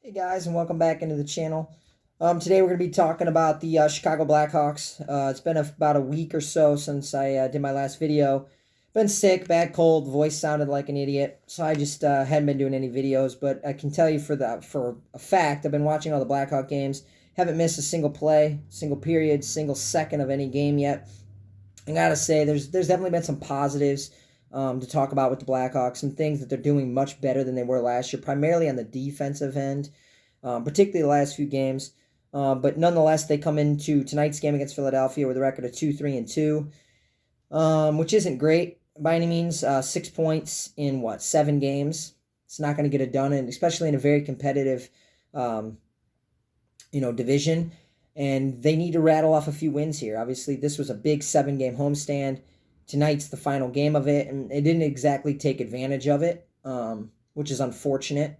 Hey guys, and welcome back into the channel. Today we're going to be talking about the Chicago Blackhawks. It's been about a week or so since I did my last video. Been sick, bad cold, voice sounded like an idiot, so I just hadn't been doing any videos. But I can tell you for a fact, I've been watching all the Blackhawk games. Haven't missed a single play, single period, single second of any game yet. I gotta say, there's definitely been some positives to talk about with the Blackhawks. Some things that they're doing much better than they were last year, primarily on the defensive end, particularly the last few games. But nonetheless, they come into tonight's game against Philadelphia with a record of 2-3-2, which isn't great by any means. 6 points in 7 games. It's not going to get it done, and especially in a very competitive, um, division. And they need to rattle off a few wins here. Obviously, this was a big 7-game homestand. Tonight's the final game of it, and it didn't exactly take advantage of it, which is unfortunate.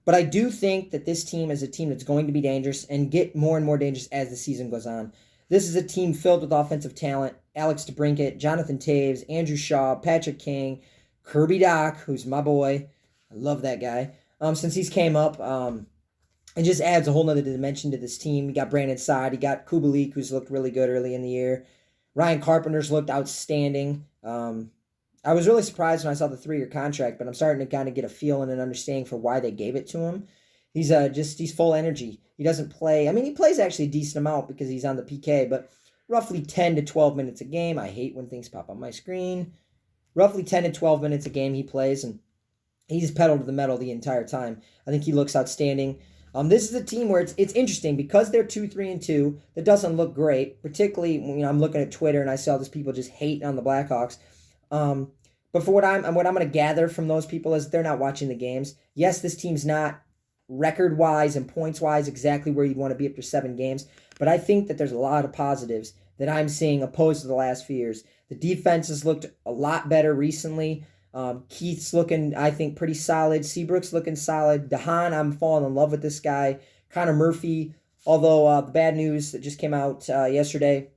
But I do think that this team is a team that's going to be dangerous and get more and more dangerous as the season goes on. This is a team filled with offensive talent. Alex DeBrincat, Jonathan Toews, Andrew Shaw, Patrick King, Kirby Dach, who's my boy. I love that guy. Since he's came up, it just adds a whole nother dimension to this team. You got Brandon Saad, you got Kubalik, who's looked really good early in the year. Ryan Carpenter's looked outstanding. I was really surprised when I saw the 3-year contract, but I'm starting to kind of get a feel and an understanding for why they gave it to him. He's full energy. He doesn't play. I mean, he plays actually a decent amount because he's on the PK, but roughly 10 to 12 minutes a game. I hate when things pop on my screen. Roughly 10 to 12 minutes a game he plays, and he's pedal to the metal the entire time. I think he looks outstanding. This is a team where it's interesting because they're 2-3-2. That doesn't look great, particularly when I'm looking at Twitter and I see all these people just hating on the Blackhawks. But for what I'm going to gather from those people is they're not watching the games. Yes, this team's not record wise and points wise exactly where you'd want to be after 7 games, but I think that there's a lot of positives that I'm seeing opposed to the last few years. The defense has looked a lot better recently. Keith's looking, I think, pretty solid. Seabrook's looking solid. DeHaan, I'm falling in love with this guy. Connor Murphy, although the bad news that just came out yesterday,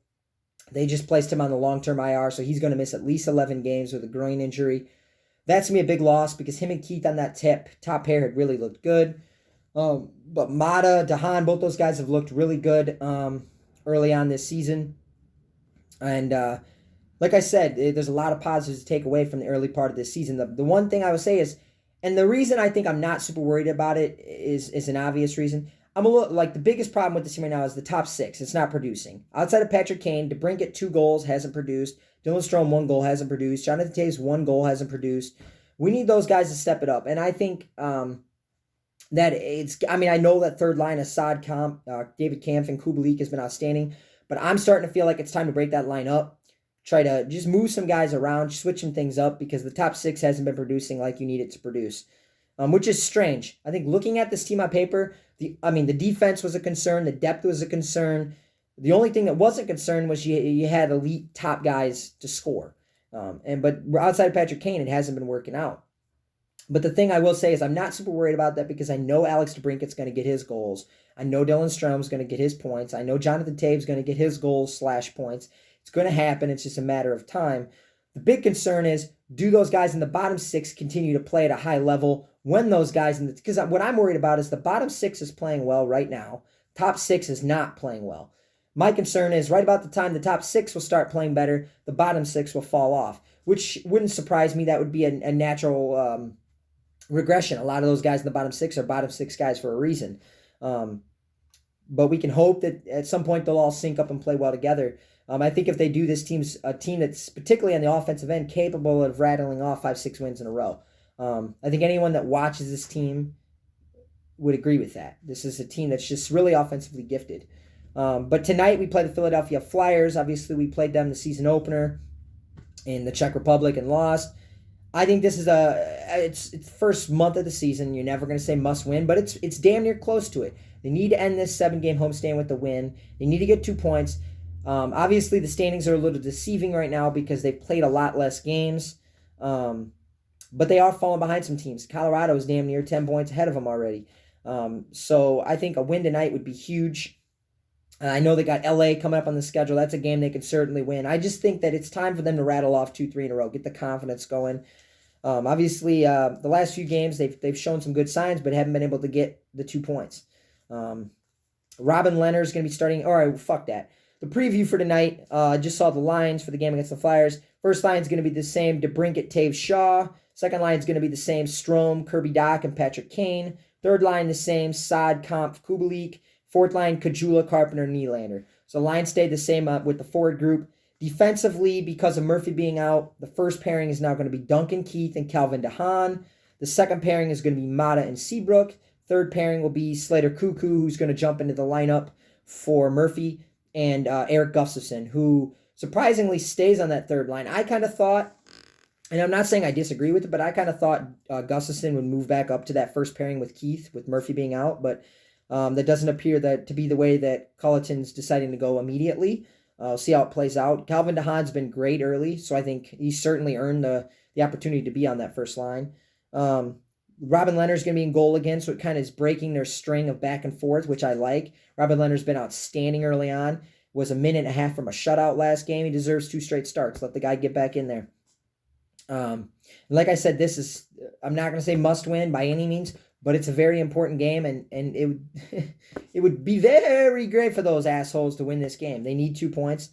they just placed him on the long-term IR, so he's going to miss at least 11 games with a groin injury. That's going to be a big loss because him and Keith on that top pair had really looked good. But Mata, DeHaan, both those guys have looked really good early on this season. And like I said, there's a lot of positives to take away from the early part of this season. The one thing I would say is, and the reason I think I'm not super worried about it is an obvious reason. I'm a little like the biggest problem with this team right now is the top 6. It's not producing. Outside of Patrick Kane, DeBrincat 2 goals hasn't produced. Dylan Strome 1 goal hasn't produced. Jonathan Toews 1 goal hasn't produced. We need those guys to step it up, and I think that it's. I mean, I know that third line of Saad, David Kampf, and Kubalik has been outstanding, but I'm starting to feel like it's time to break that line up. Try to just move some guys around, switch some things up because the top 6 hasn't been producing like you need it to produce, which is strange. I think looking at this team on paper, the defense was a concern, the depth was a concern. The only thing that wasn't concerned was you had elite top guys to score, but outside of Patrick Kane, it hasn't been working out. But the thing I will say is I'm not super worried about that because I know Alex DeBrincat's going to get his goals. I know Dylan Strome's going to get his points. I know Jonathan Toews going to get his goals / points. It's going to happen. It's just a matter of time. The big concern is, do those guys in the bottom 6 continue to play at a high level when those guys because what I'm worried about is the bottom 6 is playing well right now. Top 6 is not playing well. My concern is right about the time the top 6 will start playing better, the bottom 6 will fall off, which wouldn't surprise me. That would be a natural regression. A lot of those guys in the bottom 6 are bottom 6 guys for a reason. But we can hope that at some point they'll all sync up and play well together. I think if they do, this team's a team that's particularly on the offensive end capable of rattling off 5-6 wins in a row. I think anyone that watches this team would agree with that. This is a team that's just really offensively gifted. But tonight we play the Philadelphia Flyers. Obviously, we played them the season opener in the Czech Republic and lost. I think this is it's the first month of the season. You're never going to say must win, but it's damn near close to it. They need to end this 7-game homestand with a win. They need to get 2 points. Obviously, the standings are a little deceiving right now because they've played a lot less games. But they are falling behind some teams. Colorado is damn near 10 points ahead of them already. So I think a win tonight would be huge. I know they got LA coming up on the schedule. That's a game they can certainly win. I just think that it's time for them to rattle off 2-3 in a row, get the confidence going. Obviously, the last few games they've shown some good signs, but haven't been able to get the 2 points. Robin Leonard's going to be starting. All right, fuck that. The preview for tonight, I just saw the lines for the game against the Flyers. First line is going to be the same, DeBrincat, Taves, Shaw. Second line is going to be the same, Strome, Kirby Dach, and Patrick Kane. Third line the same, Saad, Kampf, Kubalik. Fourth line, Kajula, Carpenter, Nylander. So the line stayed the same with the forward group. Defensively, because of Murphy being out, the first pairing is now going to be Duncan Keith and Calvin DeHaan. The second pairing is going to be Mata and Seabrook. Third pairing will be Slater Cuckoo, who's going to jump into the lineup for Murphy, and Eric Gustafsson, who surprisingly stays on that third line. I kind of thought, and I'm not saying I disagree with it, but I kind of thought Gustafsson would move back up to that first pairing with Keith, with Murphy being out, but that doesn't appear to be the way that Colleton's deciding to go immediately. We'll see how it plays out. Calvin DeHaan's been great early, so I think he certainly earned the opportunity to be on that first line. Robin Leonard's going to be in goal again, so it kind of is breaking their string of back and forth, which I like. Robin Leonard's been outstanding early on. Was a minute and a half from a shutout last game. He deserves 2 straight starts. Let the guy get back in there. Like I said, this is, I'm not going to say must win by any means, but it's a very important game, and it would it would be very great for those assholes to win this game. They need 2 points.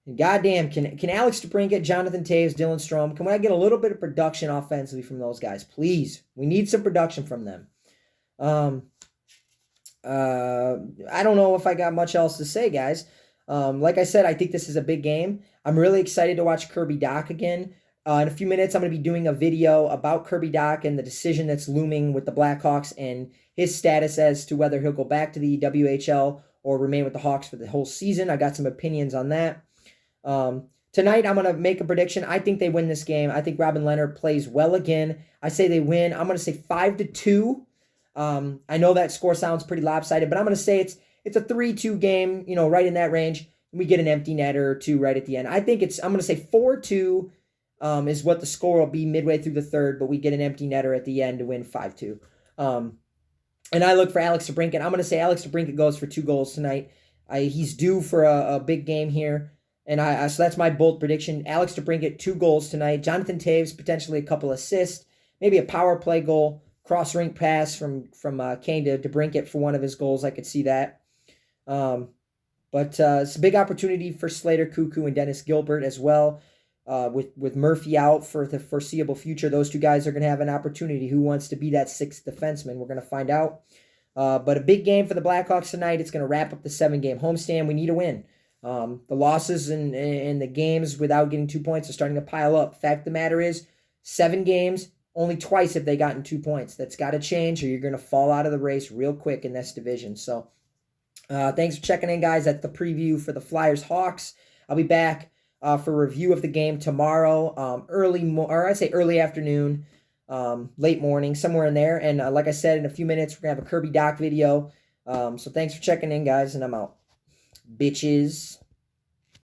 And goddamn, can Alex DeBrincat, Jonathan Taves, Dylan Strome, can I get a little bit of production offensively from those guys, please? We need some production from them. I don't know if I got much else to say, guys. Like I said, I think this is a big game. I'm really excited to watch Kirby Dach again. In a few minutes, I'm going to be doing a video about Kirby Dach and the decision that's looming with the Blackhawks and his status as to whether he'll go back to the WHL or remain with the Hawks for the whole season. I got some opinions on that. Tonight, I'm going to make a prediction. I think they win this game. I think Robin Leonard plays well again. I say they win. I'm going to say 5-2. I know that score sounds pretty lopsided, but I'm going to say it's a 3-2 game, right in that range. We get an empty netter or 2 right at the end. I'm going to say 4-2 is what the score will be midway through the third, but we get an empty netter at the end to win 5-2. And I look for Alex DeBrincat. I'm going to say Alex DeBrincat goes for 2 goals tonight. He's due for a big game here. And so that's my bold prediction. Alex DeBrincat, 2 goals tonight. Jonathan Taves, potentially a couple assists. Maybe a power play goal. Cross-rink pass from Kane to DeBrincat for one of his goals. I could see that. But it's a big opportunity for Slater Cuckoo and Dennis Gilbert as well. With Murphy out for the foreseeable future, those 2 guys are going to have an opportunity. Who wants to be that 6th defenseman? We're going to find out. But a big game for the Blackhawks tonight. It's going to wrap up the 7-game homestand. We need a win. The losses and the games without getting 2 points are starting to pile up. Fact of the matter is, 7 games, only twice have they gotten 2 points. That's got to change, or you're going to fall out of the race real quick in this division. So, thanks for checking in, guys. That's the preview for the Flyers-Hawks. I'll be back for a review of the game tomorrow, early afternoon, late morning, somewhere in there. And like I said, in a few minutes, we're going to have a Kirby Dach video. So thanks for checking in, guys, and I'm out. Bitches.